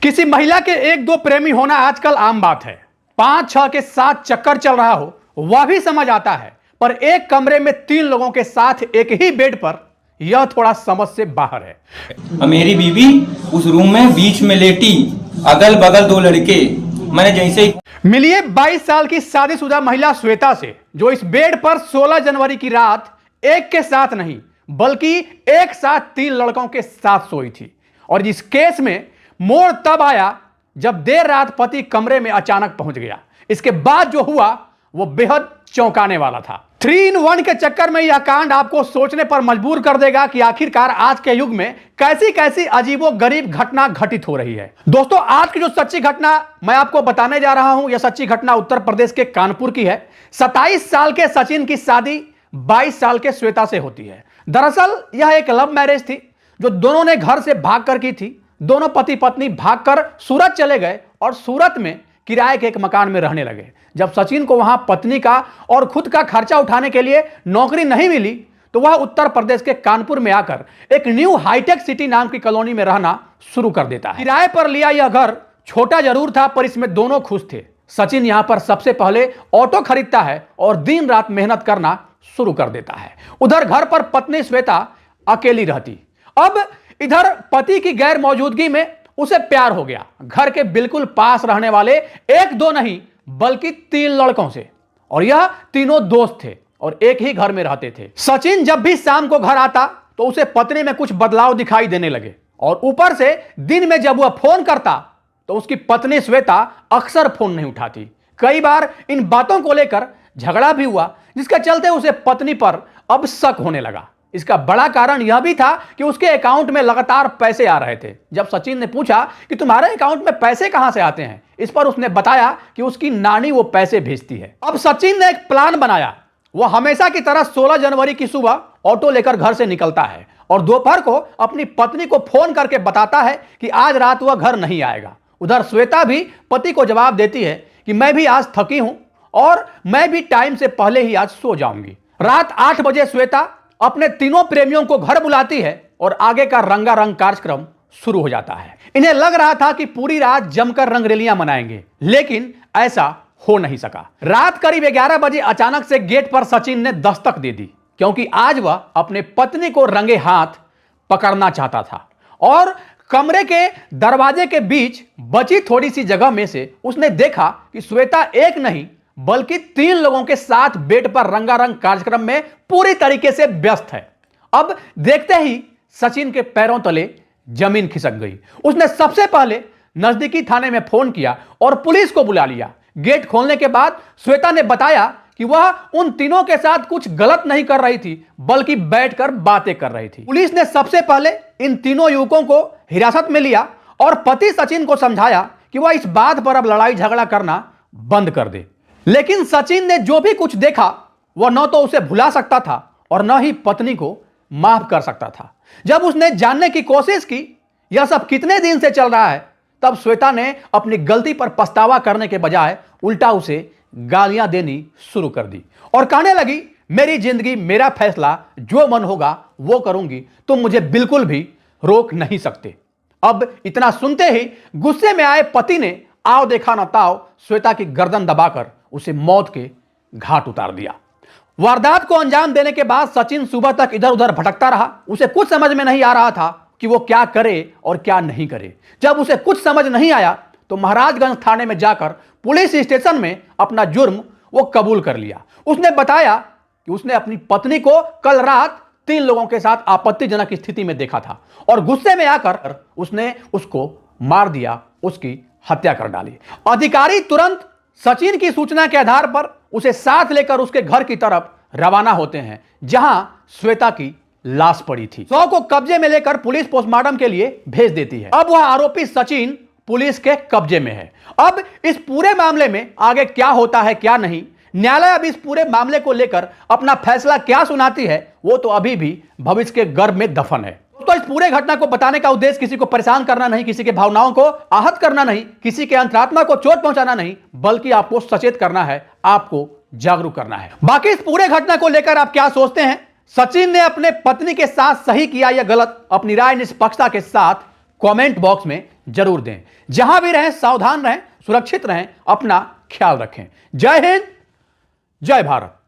किसी महिला के एक दो प्रेमी होना आजकल आम बात है। 5-6 के साथ चक्कर चल रहा हो वह भी समझ आता है, पर एक कमरे में 3 लोगों के साथ एक ही बेड पर, यह थोड़ा समझ से बाहर है। मेरी बीवी उस रूम में बीच में लेटी, अगल बगल 2 लड़के। मैंने जैसे ही मिलिए 22 साल की शादीशुदा महिला श्वेता से, जो इस बेड पर 16 जनवरी की रात एक के साथ नहीं बल्कि एक साथ 3 लड़कों के साथ सोई थी। और इस केस में मोड़ तब आया जब देर रात पति कमरे में अचानक पहुंच गया। इसके बाद जो हुआ वो बेहद चौंकाने वाला था। 3 in 1 के चक्कर में यह कांड आपको सोचने पर मजबूर कर देगा कि आखिरकार आज के युग में कैसी कैसी अजीबो गरीब घटना घटित हो रही है। दोस्तों, आज की जो सच्ची घटना मैं आपको बताने जा रहा हूं, यह सच्ची घटना उत्तर प्रदेश के कानपुर की है। 27 साल के सचिन की शादी 22 साल के श्वेता से होती है। दरअसल यह एक लव मैरिज थी जो दोनों ने घर से भागकर की थी। दोनों पति पत्नी भागकर सूरत चले गए और सूरत में किराए के एक मकान में रहने लगे। जब सचिन को वहां पत्नी का और खुद का खर्चा उठाने के लिए नौकरी नहीं मिली तो वह उत्तर प्रदेश के कानपुर में आकर एक न्यू हाईटेक सिटी नाम की कॉलोनी में रहना शुरू कर देता है। किराए पर लिया यह घर छोटा जरूर था, पर इसमें दोनों खुश थे। सचिन यहां पर सबसे पहले ऑटो खरीदता है और दिन रात मेहनत करना शुरू कर देता है। उधर घर पर पत्नी श्वेता अकेली रहती। अब इधर पति की गैर मौजूदगी में उसे प्यार हो गया घर के बिल्कुल पास रहने वाले 1-2 नहीं बल्कि 3 लड़कों से। और यह तीनों दोस्त थे और एक ही घर में रहते थे। सचिन जब भी शाम को घर आता तो उसे पत्नी में कुछ बदलाव दिखाई देने लगे, और ऊपर से दिन में जब वह फोन करता तो उसकी पत्नी श्वेता अक्सर फोन नहीं उठाती। कई बार इन बातों को लेकर झगड़ा भी हुआ, जिसके चलते उसे पत्नी पर अब शक होने लगा। इसका बड़ा कारण यह भी था कि उसके अकाउंट में लगातार पैसे आ रहे थे। जब सचिन ने पूछा कि तुम्हारे अकाउंट में पैसे कहां से आते हैं, इस पर उसने बताया कि उसकी नानी वो पैसे भेजती है। अब सचिन ने एक प्लान बनाया। वह हमेशा की तरह 16 जनवरी की सुबह ऑटो लेकर घर से निकलता है और दोपहर को अपनी पत्नी को फोन करके बताता है कि आज रात वह घर नहीं आएगा। उधर श्वेता भी पति को जवाब देती है कि मैं भी आज थकी हूं और मैं भी टाइम से पहले ही आज सो जाऊंगी। रात 8 बजे श्वेता अपने तीनों प्रेमियों को घर बुलाती है और आगे का रंगारंग कार्यक्रम शुरू हो जाता है। इन्हें लग रहा था कि पूरी रात जमकर रंगरेलियां मनाएंगे, लेकिन ऐसा हो नहीं सका। रात करीब 11 बजे अचानक से गेट पर सचिन ने दस्तक दे दी, क्योंकि आज वह अपने पत्नी को रंगे हाथ पकड़ना चाहता था। और कमरे के दरवाजे के बीच बची थोड़ी सी जगह में से उसने देखा कि श्वेता एक नहीं बल्कि 3 लोगों के साथ बेड पर रंगारंग कार्यक्रम में पूरी तरीके से व्यस्त है। अब देखते ही सचिन के पैरों तले जमीन खिसक गई। उसने सबसे पहले नजदीकी थाने में फोन किया और पुलिस को बुला लिया। गेट खोलने के बाद श्वेता ने बताया कि वह उन तीनों के साथ कुछ गलत नहीं कर रही थी बल्कि बैठकर बातें कर रही थी। पुलिस ने सबसे पहले इन तीनों युवकों को हिरासत में लिया और पति सचिन को समझाया कि वह इस बात पर अब लड़ाई झगड़ा करना बंद कर दे। लेकिन सचिन ने जो भी कुछ देखा वह न तो उसे भुला सकता था और न ही पत्नी को माफ कर सकता था। जब उसने जानने की कोशिश की यह सब कितने दिन से चल रहा है, तब श्वेता ने अपनी गलती पर पछतावा करने के बजाय उल्टा उसे गालियां देनी शुरू कर दी और कहने लगी, मेरी जिंदगी मेरा फैसला, जो मन होगा वो करूंगी, तुम मुझे बिल्कुल भी रोक नहीं सकते। अब इतना सुनते ही गुस्से में आए पति ने आओ देखा न ताओ श्वेता की गर्दन दबाकर उसे मौत के घाट उतार दिया। वारदात को अंजाम देने के बाद सचिन सुबह तक इधर उधर भटकता रहा। उसे कुछ समझ में नहीं आ रहा था कि वो क्या करे और क्या नहीं करे। जब उसे कुछ समझ नहीं आया तो महाराजगंज थाने में जाकर पुलिस स्टेशन में अपना जुर्म वो कबूल कर लिया। उसने बताया कि उसने अपनी पत्नी को कल रात 3 लोगों के साथ आपत्तिजनक स्थिति में देखा था और गुस्से में आकर उसने उसको मार दिया, उसकी हत्या कर डाली। अधिकारी तुरंत सचिन की सूचना के आधार पर उसे साथ लेकर उसके घर की तरफ रवाना होते हैं, जहां श्वेता की लाश पड़ी थी। शव को कब्जे में लेकर पुलिस पोस्टमार्टम के लिए भेज देती है। अब वह आरोपी सचिन पुलिस के कब्जे में है। अब इस पूरे मामले में आगे क्या होता है क्या नहीं, न्यायालय अब इस पूरे मामले को लेकर अपना फैसला क्या सुनाती है, वो तो अभी भी भविष्य के गर्भ में दफन है। तो इस पूरे घटना को बताने का उद्देश्य किसी को परेशान करना नहीं, किसी के भावनाओं को आहत करना नहीं, किसी के अंतरात्मा को चोट पहुंचाना नहीं, बल्कि आपको सचेत करना है, आपको जागरूक करना है। बाकी इस पूरे घटना को लेकर आप क्या सोचते हैं? सचिन ने अपने पत्नी के साथ सही किया या गलत? अपनी राय निष्पक्षता के साथ कमेंट बॉक्स में जरूर दें। जहां भी रहें सावधान रहें, सुरक्षित रहें, अपना ख्याल रखें। जय हिंद, जय भारत।